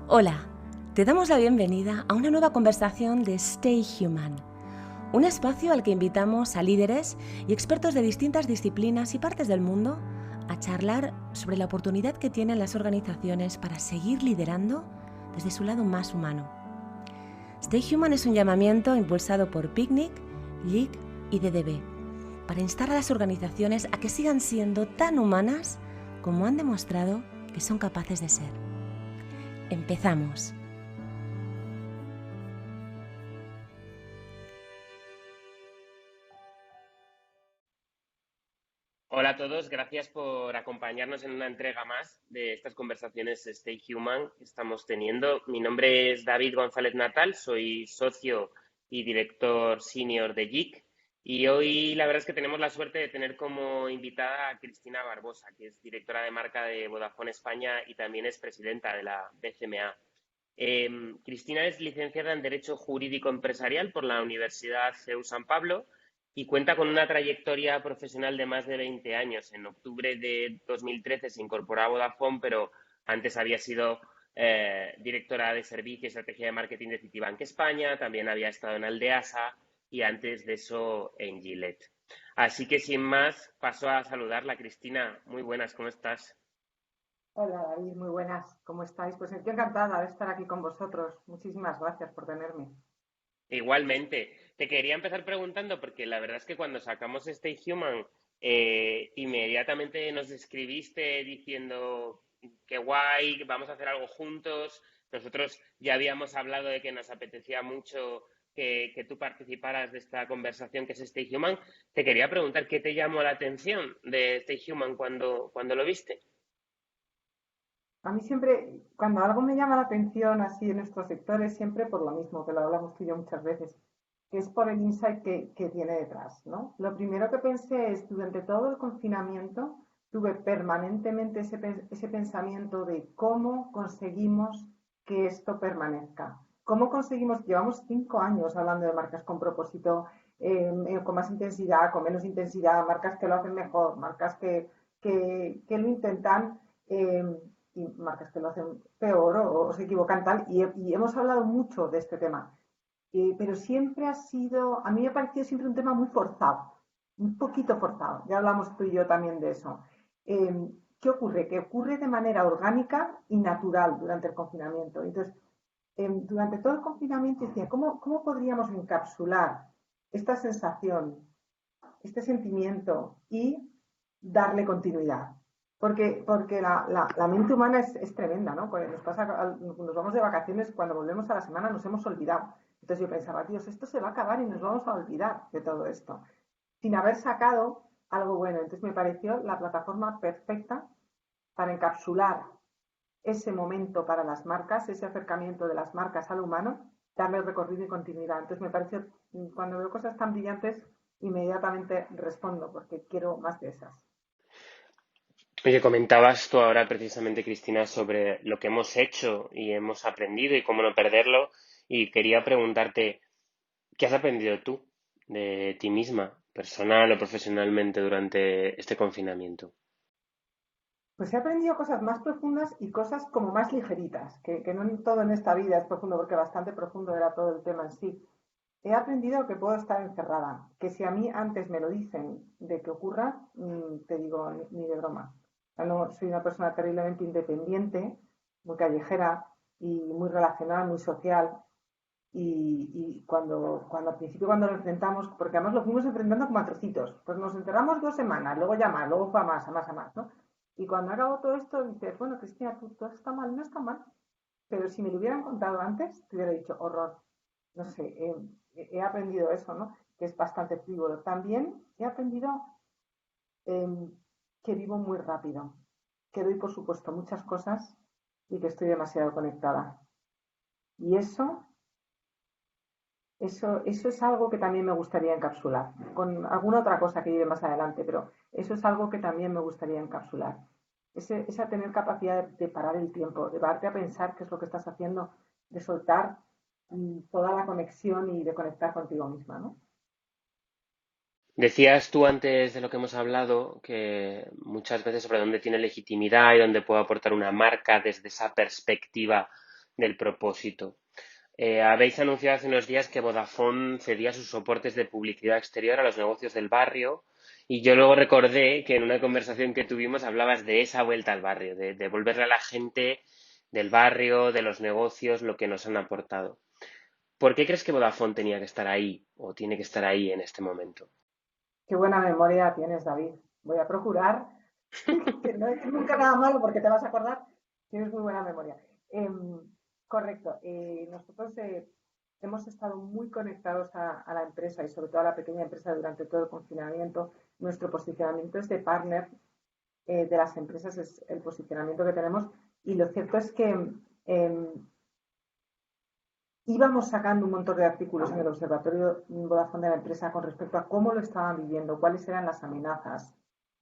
Hola, te damos la bienvenida a una nueva conversación de Stay Human, un espacio al que invitamos a líderes y expertos de distintas disciplinas y partes del mundo a charlar sobre la oportunidad que tienen las organizaciones para seguir liderando desde su lado más humano. Stay Human es un llamamiento impulsado por Picnic, LIC y DDB para instar a las organizaciones a que sigan siendo tan humanas como han demostrado que son capaces de ser. Empezamos. Hola a todos, gracias por acompañarnos en una entrega más de estas conversaciones Stay Human que estamos teniendo. Mi nombre es David González Natal, soy socio y director senior de JIC y hoy la verdad es que tenemos la suerte de tener como invitada a Cristina Barbosa, que es directora de marca de Vodafone España y también es presidenta de la BCMA. Cristina es licenciada en Derecho Jurídico Empresarial por la Universidad CEU San Pablo y cuenta con una trayectoria profesional de más de 20 años. En octubre de 2013 se incorporó a Vodafone, pero antes había sido directora de Servicio y Estrategia de Marketing de Citibank España, también había estado en Aldeasa y antes de eso en Gillette. Así que sin más, paso a saludarla. Cristina, muy buenas, ¿cómo estás? Hola David, muy buenas, ¿cómo estáis? Pues estoy encantada de estar aquí con vosotros. Muchísimas gracias por tenerme. Igualmente, te quería empezar preguntando, porque la verdad es que cuando sacamos Stay Human, inmediatamente nos escribiste diciendo qué guay, vamos a hacer algo juntos. Nosotros ya habíamos hablado de que nos apetecía mucho que tú participaras de esta conversación que es Stay Human. Te quería preguntar qué te llamó la atención de Stay Human cuando lo viste. A mí siempre, cuando algo me llama la atención así en nuestros sectores, siempre por lo mismo, que lo hablamos tú y yo muchas veces, que es por el insight que tiene detrás, ¿no? Lo primero que pensé es, durante todo el confinamiento, tuve permanentemente ese pensamiento de cómo conseguimos que esto permanezca. ¿Cómo conseguimos? Llevamos 5 años hablando de marcas con propósito, con más intensidad, con menos intensidad, marcas que lo hacen mejor, marcas que lo intentan y marcas que lo hacen peor o se equivocan tal. Y hemos hablado mucho de este tema, pero siempre ha sido, a mí me ha parecido siempre un tema muy forzado, un poquito forzado. Ya hablamos tú y yo también de eso. ¿Qué ocurre? Que ocurre de manera orgánica y natural durante el confinamiento. Entonces, durante todo el confinamiento decía, ¿cómo podríamos encapsular esta sensación, este sentimiento y darle continuidad? Porque la mente humana es tremenda, ¿no? Pues nos vamos de vacaciones, cuando volvemos a la semana nos hemos olvidado. Entonces yo pensaba, Dios, esto se va a acabar y nos vamos a olvidar de todo esto, sin haber sacado algo bueno. Entonces me pareció la plataforma perfecta para encapsular ese momento para las marcas, ese acercamiento de las marcas al humano, darle recorrido y continuidad. Entonces me pareció, cuando veo cosas tan brillantes, inmediatamente respondo, porque quiero más de esas. Oye, comentabas tú ahora precisamente, Cristina, sobre lo que hemos hecho y hemos aprendido y cómo no perderlo. Y quería preguntarte, ¿qué has aprendido tú de ti misma, personal o profesionalmente, durante este confinamiento? Pues he aprendido cosas más profundas y cosas como más ligeritas, que no todo en esta vida es profundo, porque bastante profundo era todo el tema en sí. He aprendido que puedo estar encerrada, que si a mí antes me lo dicen de que ocurra, te digo, ni de broma. O sea, no, soy una persona terriblemente independiente, muy callejera y muy relacional, muy social. Y cuando al principio, cuando lo enfrentamos, porque además lo fuimos enfrentando como a trocitos, pues nos encerramos 2 semanas, luego ya más, luego fue a más, ¿no? Y cuando acabó todo esto, dices, bueno, Cristina, todo está mal, no está mal, pero si me lo hubieran contado antes, te hubiera dicho horror. No sé, he aprendido eso, ¿no? Que es bastante frívolo. También he aprendido eh, que vivo muy rápido, que doy por supuesto muchas cosas y que estoy demasiado conectada. Y eso es algo que también me gustaría encapsular, con alguna otra cosa que lleve más adelante, pero eso es algo que también me gustaría encapsular. Esa tener capacidad de parar el tiempo, de pararte a pensar qué es lo que estás haciendo, de soltar toda la conexión y de conectar contigo misma, ¿no? Decías tú antes de lo que hemos hablado que muchas veces sobre dónde tiene legitimidad y dónde puede aportar una marca desde esa perspectiva del propósito. Habéis anunciado hace unos días que Vodafone cedía sus soportes de publicidad exterior a los negocios del barrio y yo luego recordé que en una conversación que tuvimos hablabas de esa vuelta al barrio, de devolverle a la gente del barrio, de los negocios, lo que nos han aportado. ¿Por qué crees que Vodafone tenía que estar ahí o tiene que estar ahí en este momento? Qué buena memoria tienes, David. Voy a procurar que no decir nunca nada malo porque te vas a acordar. Tienes muy buena memoria. Correcto. Nosotros hemos estado muy conectados a la empresa y sobre todo a la pequeña empresa durante todo el confinamiento. Nuestro posicionamiento es de partner de las empresas, es el posicionamiento que tenemos. Y lo cierto es que eh, íbamos sacando un montón de artículos en el observatorio Vodafone de la empresa con respecto a cómo lo estaban viviendo, cuáles eran las amenazas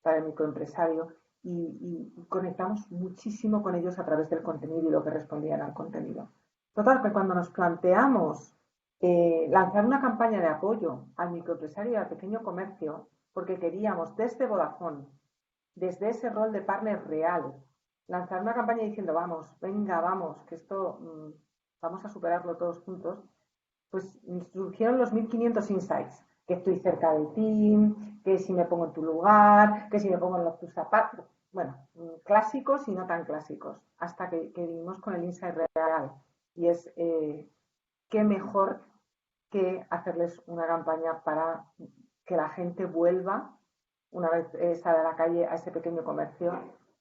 para el microempresario y conectamos muchísimo con ellos a través del contenido y lo que respondían al contenido. Total, que cuando nos planteamos lanzar una campaña de apoyo al microempresario y al pequeño comercio, porque queríamos desde Vodafone, desde ese rol de partner real, lanzar una campaña diciendo, vamos, venga, vamos, que esto vamos a superarlo todos juntos, pues surgieron los 1500 insights, que estoy cerca del team, que si me pongo en tu lugar, que si me pongo en tus zapatos, bueno, clásicos y no tan clásicos, hasta que vivimos con el insight real. Y es qué mejor que hacerles una campaña para que la gente vuelva, una vez sale a la calle, a ese pequeño comercio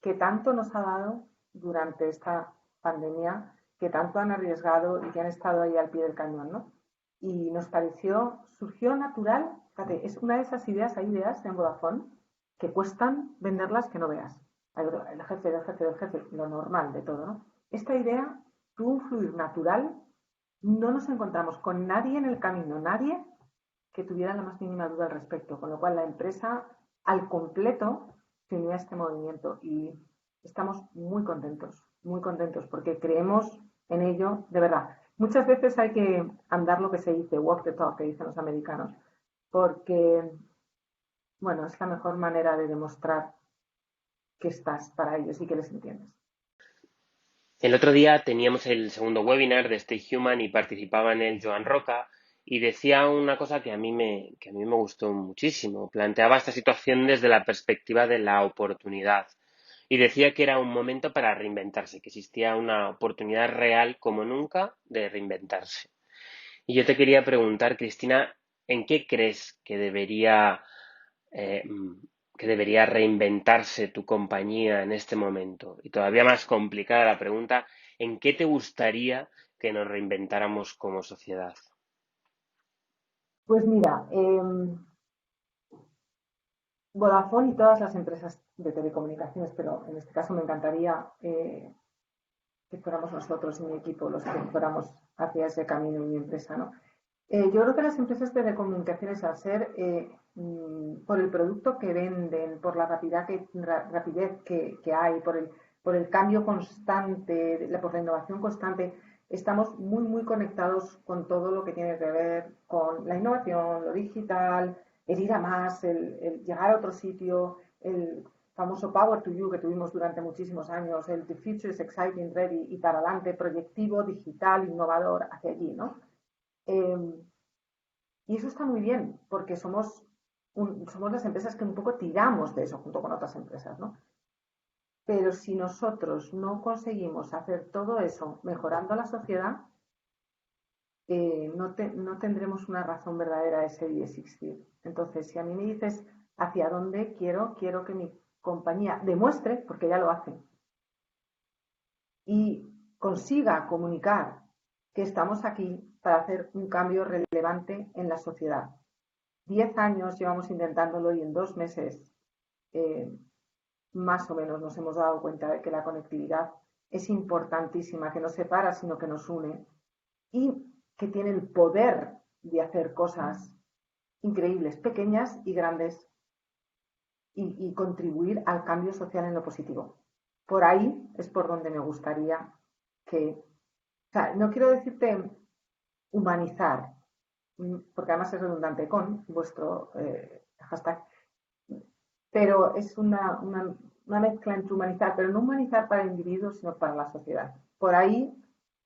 que tanto nos ha dado durante esta pandemia, que tanto han arriesgado y que han estado ahí al pie del cañón, ¿no? Y nos pareció, surgió natural, fíjate, es una de esas ideas, hay ideas en Vodafone que cuestan venderlas que no veas. El jefe del jefe del jefe, lo normal de todo, ¿no? Esta idea tuvo un fluir natural, no nos encontramos con nadie en el camino, nadie que tuviera la más mínima duda al respecto, con lo cual la empresa al completo se unió a este movimiento y estamos muy contentos porque creemos en ello de verdad. Muchas veces hay que andar lo que se dice, walk the talk, que dicen los americanos, porque, bueno, es la mejor manera de demostrar que estás para ellos y que les entiendes. El otro día teníamos el segundo webinar de Stay Human y participaba en él Joan Roca y decía una cosa que a mí me gustó muchísimo. Planteaba esta situación desde la perspectiva de la oportunidad y decía que era un momento para reinventarse, que existía una oportunidad real como nunca de reinventarse. Y yo te quería preguntar, Cristina, ¿en qué crees eh, que debería reinventarse tu compañía en este momento? Y todavía más complicada la pregunta, ¿en qué te gustaría que nos reinventáramos como sociedad? Pues mira, Vodafone y todas las empresas de telecomunicaciones, pero en este caso me encantaría que fuéramos nosotros y mi equipo los que fuéramos hacia ese camino y mi empresa, ¿no? Yo creo que las empresas de telecomunicaciones, al ser por el producto que venden, por la rapidez que hay, por el cambio constante, por la innovación constante, estamos muy conectados con todo lo que tiene que ver con la innovación, lo digital, el ir a más, el llegar a otro sitio, el famoso Power to You que tuvimos durante muchísimos años, el The Future is Exciting, Ready y para adelante, proyectivo, digital, innovador, hacia allí, ¿no? Eh, y eso está muy bien, porque somos las empresas que un poco tiramos de eso junto con otras empresas, ¿no? Pero si nosotros no conseguimos hacer todo eso mejorando la sociedad, no tendremos una razón verdadera de ser y existir. Entonces, si a mí me dices hacia dónde quiero que mi compañía demuestre, porque ya lo hace, y consiga comunicar que estamos aquí para hacer un cambio relevante en la sociedad. 10 años llevamos intentándolo y en 2 meses eh, más o menos nos hemos dado cuenta de que la conectividad es importantísima, que no separa, sino que nos une y que tiene el poder de hacer cosas increíbles, pequeñas y grandes y contribuir al cambio social en lo positivo. Por ahí es por donde me gustaría que, o sea, no quiero decirte humanizar, porque además es redundante con vuestro hashtag, pero es una mezcla entre humanizar, pero no humanizar para el individuo, sino para la sociedad. Por ahí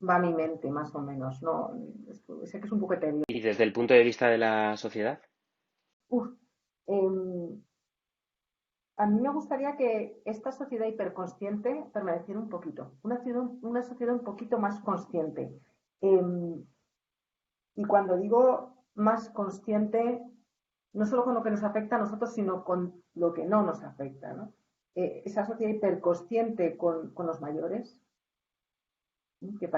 va mi mente, más o menos. No, sé que es un poco etéreo. Y desde el punto de vista de la sociedad, Uf, em, a mí me gustaría que esta sociedad hiperconsciente permaneciera un poquito, una sociedad un poquito más consciente. Em, y cuando digo más consciente, no solo con lo que nos afecta a nosotros, sino con lo que no nos afecta, ¿no? Esa sociedad hiperconsciente con los mayores, ¿sí? Que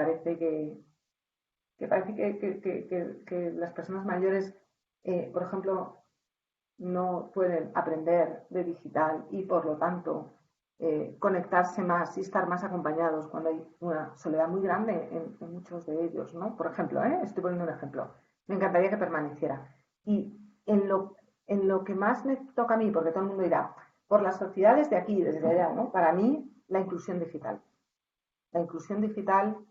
las personas mayores, por ejemplo, no pueden aprender de digital y por lo tanto conectarse más y estar más acompañados cuando hay una soledad muy grande en muchos de ellos, ¿no? Por ejemplo, estoy poniendo un ejemplo, me encantaría que permaneciera. Y en lo que más me toca a mí, porque todo el mundo dirá, por las sociedades de aquí y desde allá, ¿no? Para mí, la inclusión digital. La inclusión digital.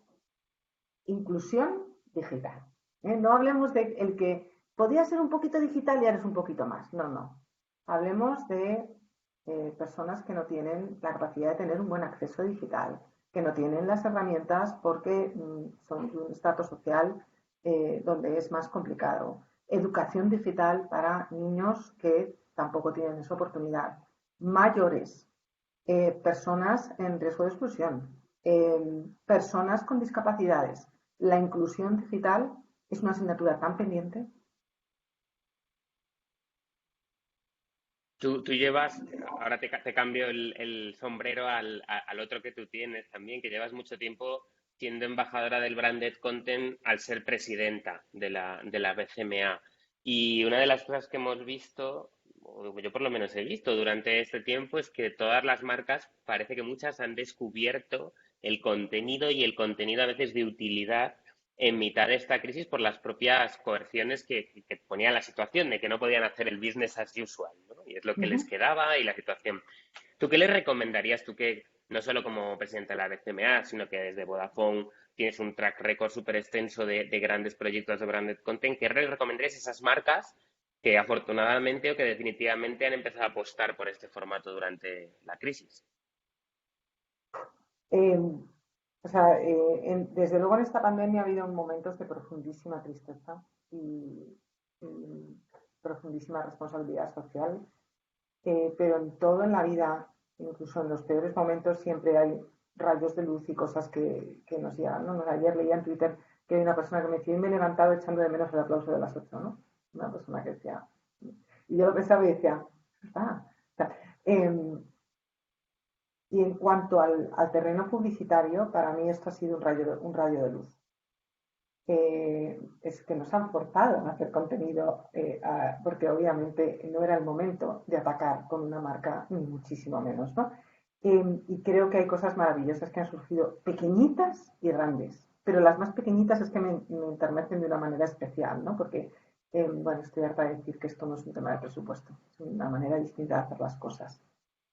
No hablemos de el que podía ser un poquito digital y ahora es un poquito más. No, no. Hablemos de personas que no tienen la capacidad de tener un buen acceso digital, que no tienen las herramientas porque son de un estrato social donde es más complicado. Educación digital para niños que tampoco tienen esa oportunidad. Mayores, personas en riesgo de exclusión, personas con discapacidades. La inclusión digital es una asignatura tan pendiente. tú llevas, ahora te cambio el sombrero al otro que tú tienes también, que llevas mucho tiempo siendo embajadora del Branded Content al ser presidenta de la BCMA. Y una de las cosas que hemos visto, o yo por lo menos he visto durante este tiempo, es que todas las marcas, parece que muchas han descubierto el contenido y el contenido a veces de utilidad en mitad de esta crisis por las propias coerciones que ponía la situación de que no podían hacer el business as usual, ¿no? Y es lo que les quedaba y la situación. ¿Tú qué les recomendarías? Tú que no solo como presidenta de la BCMA, sino que desde Vodafone tienes un track record súper extenso de grandes proyectos de branded content, ¿qué les recomendarías a esas marcas que afortunadamente o que definitivamente han empezado a apostar por este formato durante la crisis? Eh, o sea, desde luego en esta pandemia ha habido momentos de profundísima tristeza y profundísima responsabilidad social, pero en todo en la vida, incluso en los peores momentos, siempre hay rayos de luz y cosas que nos llegan, ¿no? Ayer leía en Twitter que hay una persona que me decía, y me he levantado echando de menos el aplauso de las 8, ¿no? Una persona que decía, y yo lo pensaba y decía, está. O sea, y en cuanto al terreno publicitario, para mí esto ha sido un rayo de luz. Es que nos han forzado a hacer contenido porque obviamente no era el momento de atacar con una marca, ni muchísimo menos, ¿no? Y creo que hay cosas maravillosas que han surgido, pequeñitas y grandes, pero las más pequeñitas es que me enternecen de una manera especial, ¿no? Porque, bueno, estoy harta de decir que esto no es un tema de presupuesto, es una manera distinta de hacer las cosas.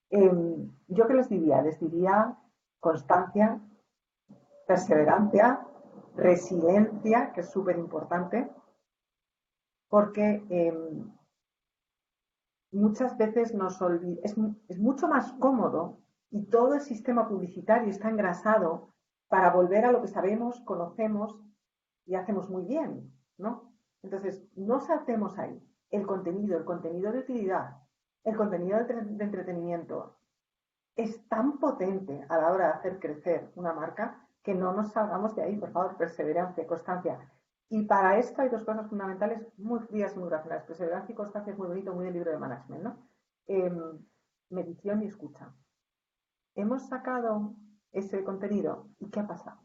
¿Yo qué les diría? Les diría constancia, perseverancia, resiliencia, que es súper importante, porque muchas veces es mucho más cómodo y todo el sistema publicitario está engrasado para volver a lo que sabemos, conocemos y hacemos muy bien, ¿no? Entonces, nos hacemos ahí el contenido de utilidad, el contenido de entretenimiento, es tan potente a la hora de hacer crecer una marca que no nos salgamos de ahí, por favor, perseverancia, constancia. Y para esto hay dos cosas fundamentales muy frías y muy racionales. Perseverancia y constancia es muy bonito, muy del libro de management, ¿no? Medición y escucha. Hemos sacado ese contenido y ¿qué ha pasado?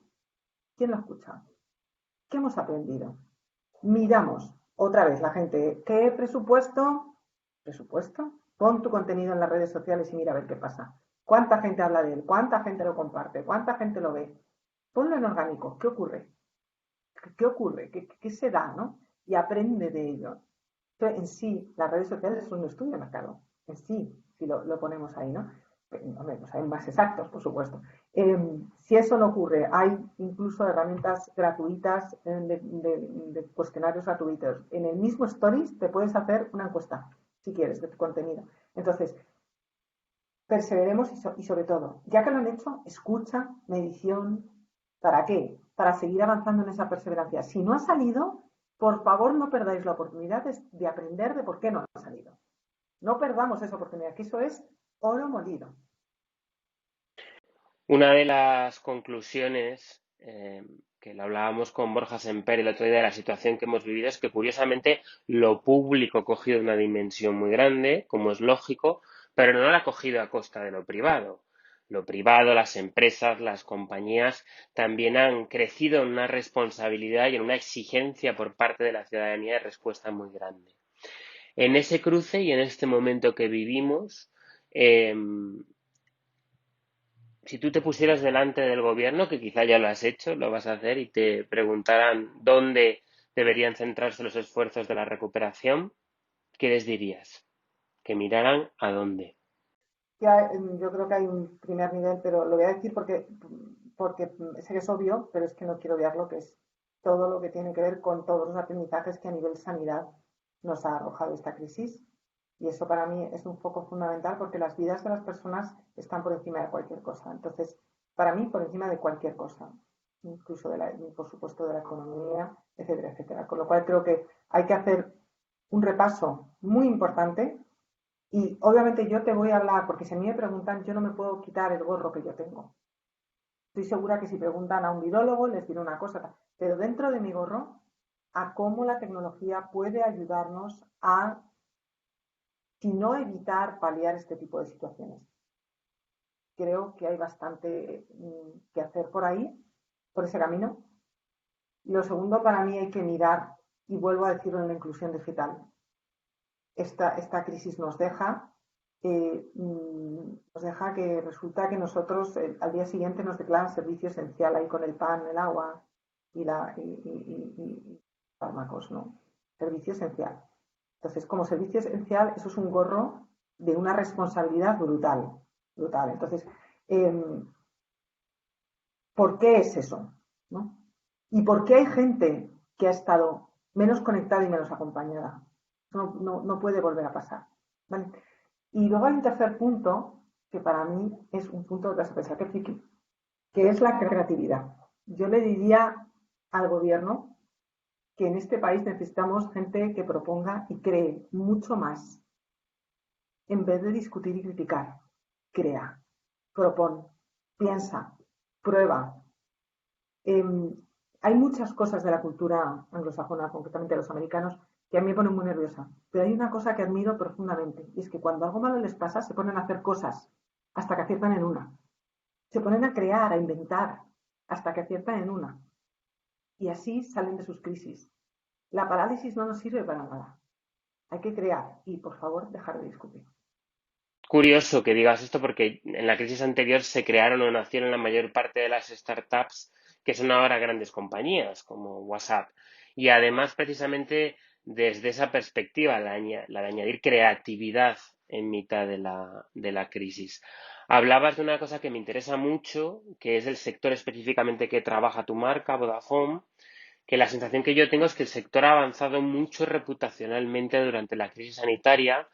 ¿Quién lo ha escuchado? ¿Qué hemos aprendido? Miramos otra vez la gente. ¿Qué presupuesto? ¿Presupuesto? Pon tu contenido en las redes sociales y mira a ver qué pasa. ¿Cuánta gente habla de él? ¿Cuánta gente lo comparte? ¿Cuánta gente lo ve? Ponlo en orgánico. ¿Qué ocurre? ¿Qué ocurre? ¿Qué se da? ¿No? Y aprende de ello. Entonces, en sí, las redes sociales es un estudio de mercado. En sí, si lo ponemos ahí, ¿no? Hombre, pues hay más exactos, por supuesto. Si eso no ocurre, hay incluso herramientas gratuitas de cuestionarios gratuitos. En el mismo Stories te puedes hacer una encuesta, si quieres, de tu contenido. Entonces, perseveremos y sobre todo, ya que lo han hecho, escucha, medición, ¿Para qué? Para seguir avanzando en esa perseverancia. Si no ha salido, por favor no perdáis la oportunidad de aprender de por qué no ha salido. No perdamos esa oportunidad, que eso es oro molido. Una de las conclusiones que lo hablábamos con Borja Semper el otro día de la situación que hemos vivido es que curiosamente lo público ha cogido una dimensión muy grande, como es lógico, pero no la ha cogido a costa de lo privado. Lo privado, las empresas, las compañías también han crecido en una responsabilidad y en una exigencia por parte de la ciudadanía de respuesta muy grande. En ese cruce y en este momento que vivimos, eh, si tú te pusieras delante del gobierno, que quizá ya lo has hecho, lo vas a hacer, y te preguntaran dónde deberían centrarse los esfuerzos de la recuperación, ¿qué les dirías? Que miraran a dónde. Yo creo que hay un primer nivel, pero lo voy a decir porque sé que es obvio, pero es que no quiero obviarlo, que es todo lo que tiene que ver con todos los aprendizajes que a nivel sanidad nos ha arrojado esta crisis. Y eso para mí es un foco fundamental porque las vidas de las personas están por encima de cualquier cosa. Entonces, para mí, por encima de cualquier cosa, incluso por supuesto de la economía, etcétera, etcétera. Con lo cual creo que hay que hacer un repaso muy importante y obviamente yo te voy a hablar, porque si a mí me preguntan, yo no me puedo quitar el gorro que yo tengo. Estoy segura que si preguntan a un virólogo les diré una cosa, pero dentro de mi gorro, a cómo la tecnología puede ayudarnos a, si no evitar, paliar este tipo de situaciones. Creo que hay bastante que hacer por ahí, por ese camino. Y lo segundo, para mí hay que mirar, y vuelvo a decirlo en la inclusión digital, esta crisis nos deja que resulta que nosotros al día siguiente nos declaran servicio esencial ahí con el pan, el agua y fármacos, ¿no? Servicio esencial. Entonces, como servicio esencial, eso es un gorro de una responsabilidad brutal, brutal. Entonces, ¿por qué es eso? ¿No? ¿Y por qué hay gente que ha estado menos conectada y menos acompañada? No puede volver a pasar. ¿Vale? Y luego hay un tercer punto, que para mí es un punto de sorpresa, que es la creatividad. Yo le diría al gobierno que en este país necesitamos gente que proponga y cree mucho más. En vez de discutir y criticar, crea, propone, piensa, prueba. Hay muchas cosas de la cultura anglosajona, concretamente de los americanos, que a mí me ponen muy nerviosa. Pero hay una cosa que admiro profundamente, y es que cuando algo malo les pasa, se ponen a hacer cosas hasta que aciertan en una. Se ponen a crear, a inventar, hasta que aciertan en una. Y así salen de sus crisis. La parálisis no nos sirve para nada. Hay que crear y, por favor, dejar de discutir. Curioso que digas esto porque en la crisis anterior se crearon o nacieron la mayor parte de las startups que son ahora grandes compañías como WhatsApp. Y además, precisamente desde esa perspectiva, la de añadir creatividad en mitad de la crisis. Hablabas de una cosa que me interesa mucho, que es el sector específicamente que trabaja tu marca, Vodafone, que la sensación que yo tengo es que el sector ha avanzado mucho reputacionalmente durante la crisis sanitaria,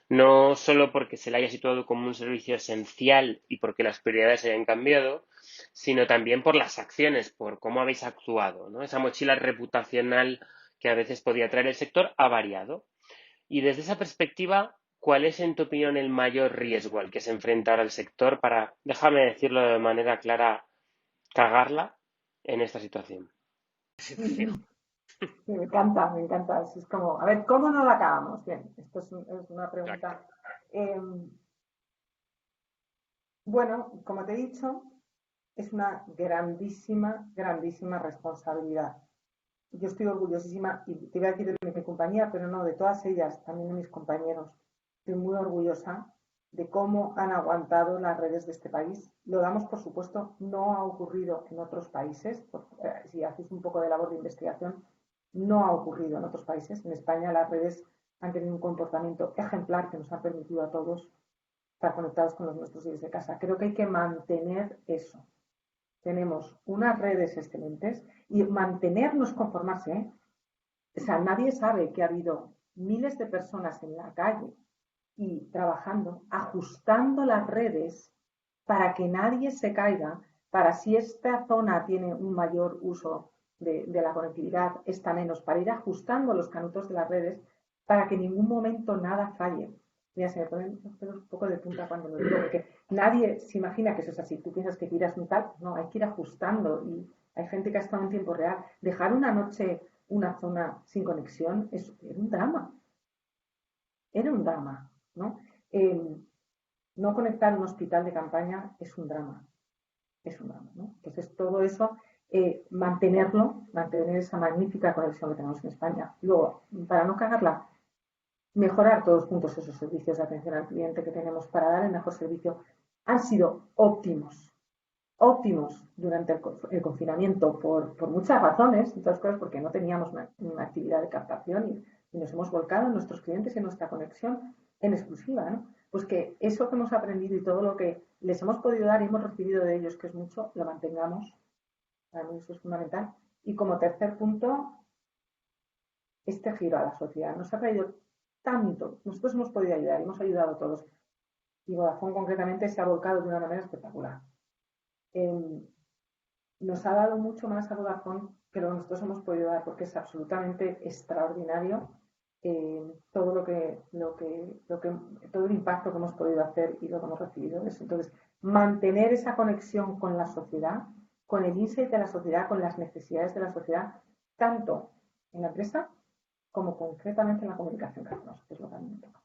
no solo porque se le haya situado como un servicio esencial y porque las prioridades hayan cambiado, sino también por las acciones, por cómo habéis actuado, ¿no? Esa mochila reputacional que a veces podía traer el sector ha variado. Y desde esa perspectiva, ¿cuál es, en tu opinión, el mayor riesgo al que se enfrenta ahora el sector para, déjame decirlo de manera clara, cagarla en esta situación? Sí, me encanta, me encanta. Es como, a ver, ¿cómo no la acabamos? Bien, esto es una Exacto. pregunta. Eh, bueno, como te he dicho, es una grandísima, grandísima responsabilidad. Yo estoy orgullosísima, y te iba a decir de mi compañía, pero no, de todas ellas, también de mis compañeros. Estoy muy orgullosa de cómo han aguantado las redes de este país. Lo damos, por supuesto, no ha ocurrido en otros países. Si haces un poco de labor de investigación, no ha ocurrido en otros países. En España las redes han tenido un comportamiento ejemplar que nos ha permitido a todos estar conectados con los nuestros desde casa. Creo que hay que mantener eso. Tenemos unas redes excelentes y mantenernos conformarse, ¿eh? O sea, nadie sabe que ha habido miles de personas en la calle y trabajando, ajustando las redes para que nadie se caiga, para si esta zona tiene un mayor uso de la conectividad, esta menos, para ir ajustando los canutos de las redes para que en ningún momento nada falle. Mira, se me ponen los pelos un poco de punta cuando lo digo, porque nadie se imagina que eso es así. Tú piensas que tiras un tal, no, hay que ir ajustando y hay gente que ha estado en tiempo real. Dejar una noche una zona sin conexión era un drama. Era un drama, ¿no? No conectar un hospital de campaña es un drama. Es un drama, ¿no? Entonces, todo eso, mantener esa magnífica conexión que tenemos en España. Luego, para no cagarla, mejorar todos juntos esos servicios de atención al cliente que tenemos para dar el mejor servicio, han sido óptimos durante el confinamiento por muchas razones, entre otras cosas porque no teníamos una actividad de captación y nos hemos volcado en nuestros clientes y en nuestra conexión en exclusiva, ¿no? Pues que eso que hemos aprendido y todo lo que les hemos podido dar y hemos recibido de ellos, que es mucho, lo mantengamos. Para mí eso es fundamental. Y como tercer punto, este giro a la sociedad. Nos ha traído tanto. Nosotros hemos podido ayudar, hemos ayudado a todos. Y Vodafone concretamente se ha volcado de una manera espectacular. Nos ha dado mucho más a Vodafone que lo que nosotros hemos podido dar, porque es absolutamente extraordinario todo todo el impacto que hemos podido hacer y lo que hemos recibido. Entonces, mantener esa conexión con la sociedad, con el insight de la sociedad, con las necesidades de la sociedad, tanto en la empresa como concretamente en la comunicación que hacemos, que es lo que a mí me toca.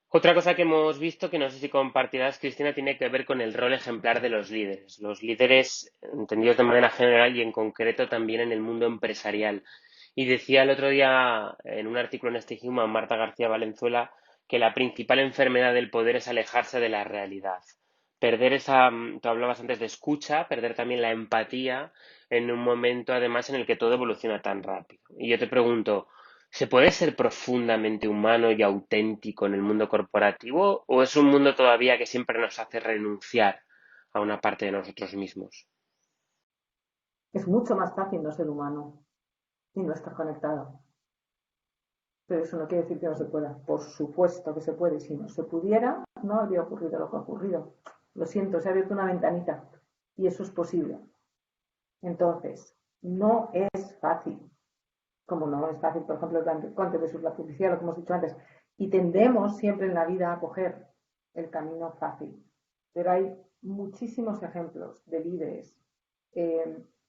Otra cosa que hemos visto, que no sé si compartirás, Cristina, tiene que ver con el rol ejemplar de los líderes. Los líderes, entendidos de manera general y en concreto también en el mundo empresarial. Y decía el otro día en un artículo en Stay Human, Marta García Valenzuela, que la principal enfermedad del poder es alejarse de la realidad. Perder tú hablabas antes de escucha, perder también la empatía en un momento además en el que todo evoluciona tan rápido. Y yo te pregunto, ¿se puede ser profundamente humano y auténtico en el mundo corporativo o es un mundo todavía que siempre nos hace renunciar a una parte de nosotros mismos? Es mucho más fácil no ser humano y no estar conectado. Pero eso no quiere decir que no se pueda. Por supuesto que se puede. Si no se pudiera, no habría ocurrido lo que ha ocurrido. Lo siento, se ha abierto una ventanita y eso es posible. Entonces, no es fácil. Como no es fácil, por ejemplo, antes de la publicidad, lo que hemos dicho antes. Y tendemos siempre en la vida a coger el camino fácil. Pero hay muchísimos ejemplos de líderes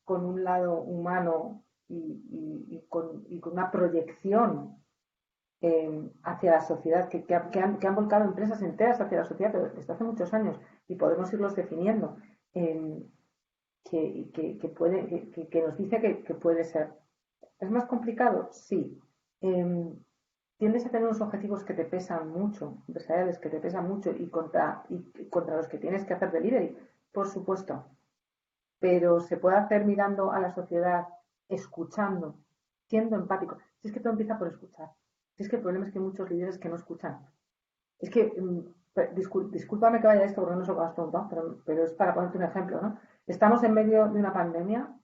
con un lado humano y con una proyección hacia la sociedad, que han volcado empresas enteras hacia la sociedad, pero desde hace muchos años, y podemos irlos definiendo, que nos dice que puede ser. ¿Es más complicado? Sí. Tiendes a tener unos objetivos que te pesan mucho, empresariales que te pesan mucho y contra los que tienes que hacer delivery, por supuesto. Pero se puede hacer mirando a la sociedad, escuchando, siendo empático. Si es que todo empieza por escuchar. Si es que el problema es que hay muchos líderes que no escuchan. Es que, discúlpame que vaya a esto porque no sé lo que has preguntado, pero es para ponerte un ejemplo, ¿no? Estamos en medio de una pandemia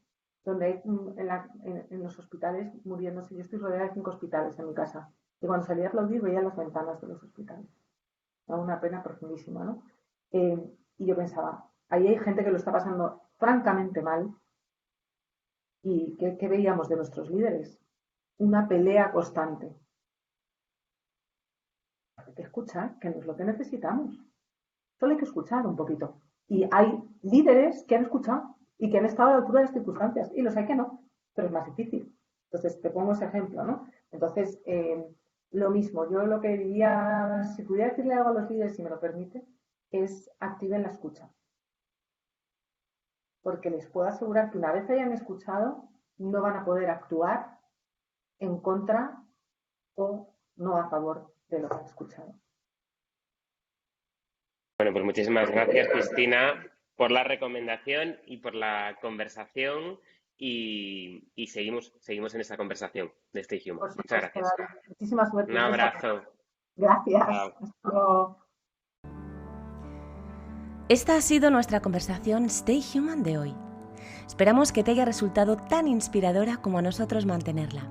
donde hay en los hospitales muriéndose. Yo estoy rodeada de 5 hospitales en mi casa. Y cuando salía a aplaudir veía las ventanas de los hospitales. Era una pena profundísima, ¿no? Y yo pensaba, ahí hay gente que lo está pasando francamente mal. ¿Y qué veíamos de nuestros líderes? Una pelea constante. Hay que escuchar, que no es lo que necesitamos. Solo hay que escuchar un poquito. Y hay líderes que han escuchado y que han estado a la altura de las circunstancias. Y los hay que no, pero es más difícil. Entonces, te pongo ese ejemplo, ¿no? Entonces, lo mismo. Yo lo que diría, si pudiera decirle algo a los líderes, si me lo permite, es activen la escucha. Porque les puedo asegurar que una vez hayan escuchado, no van a poder actuar en contra o no a favor de lo que han escuchado. Bueno, pues muchísimas gracias, Cristina, por la recomendación y por la conversación y seguimos en esta conversación de Stay Human. Muchas gracias. Muchísima suerte. Un abrazo. Gracias. Chao. Esta ha sido nuestra conversación Stay Human de hoy. Esperamos que te haya resultado tan inspiradora como a nosotros mantenerla.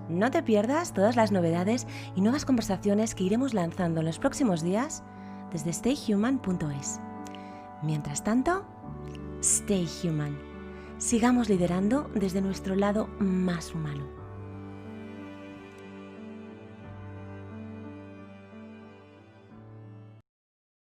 No te pierdas todas las novedades y nuevas conversaciones que iremos lanzando en los próximos días desde stayhuman.es. Mientras tanto, Stay Human. Sigamos liderando desde nuestro lado más humano.